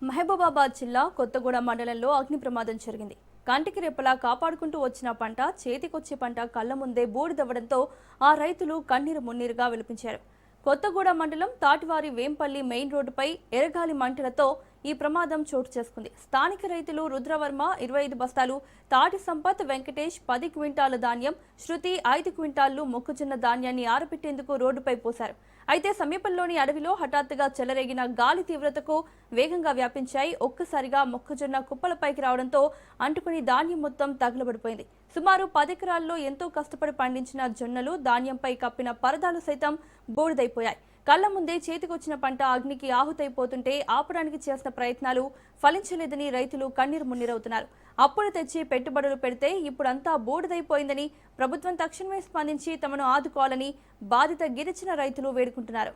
మహబూబాబాద్ జిల్లా కొత్తగూడ మండలంలో అగ్ని ప్రమాదం జరిగింది. కంటికి రెప్పలా కాపాడుకుంటూ వచ్చిన పంట చేతికొచ్చే పంట కళ్ల ముందే బూడిదవ్వడంతో ఆ రైతులు కన్నీరు మున్నీరుగా విలపించారు. కొత్తగూడ మండలం తాటివారి వేంపల్లి మెయిన్ రోడ్డుపై ఎరగాలి మంటలతో ఈ ప్రమాదం చోటు చేసుకుంది. స్థానిక రైతులు రుద్రవర్మ 25 బస్తాలు, తాటి సంపత్ వెంకటేష్ 10 క్వింటాల ధాన్యం, శృతి 5 క్వింటాళ్లు మొక్కజొన్న ధాన్యాన్ని ఆరబెట్టేందుకు రోడ్డుపై పోశారు. అయితే సమీపంలోని అడవిలో హఠాత్తుగా చెలరేగిన గాలి తీవ్రతకు వేగంగా వ్యాపించాయి. ఒక్కసారిగా మొక్కజొన్న కుప్పలపైకి రావడంతో అంటుకుని ధాన్యం మొత్తం తగలబడిపోయింది. సుమారు 10 ఎకరాల్లో ఎంతో కష్టపడి పండించిన జొన్నలు, ధాన్యంపై కప్పిన పరదాలు సైతం బూడిదైపోయాయి. కళ్ల ముందే చేతికొచ్చిన పంట అగ్నికి ఆహుతైపోతుంటే ఆపడానికి చేసిన ప్రయత్నాలు ఫలించలేదని రైతులు కన్నీరు మున్నీరవుతున్నారు. అప్పులు తెచ్చి పెట్టుబడులు పెడితే ఇప్పుడంతా బూడిదైపోయిందని ప్రభుత్వం తక్షణమే స్పందించి తమను ఆదుకోవాలని బాధిత గిరిజన రైతులు వేడుకుంటున్నారు.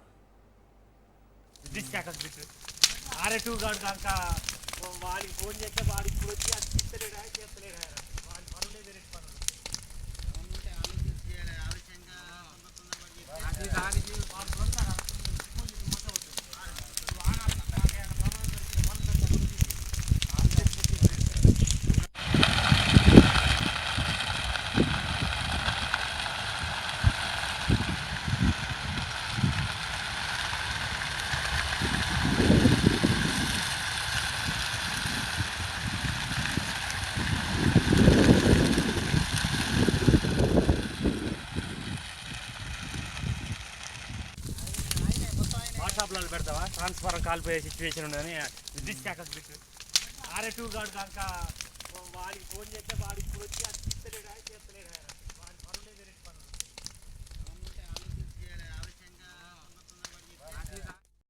వాట్సాప్లో పెడతావా? ట్రాన్స్ఫారం కాలిపోయే సిచ్యువేషన్ ఉండదని విద్యుత్ శాఖకు పెట్టు. ఆర్ఏ2 గాడు కనుక వాడికి ఫోన్ చేస్తే వాడికి ఇప్పుడు వచ్చి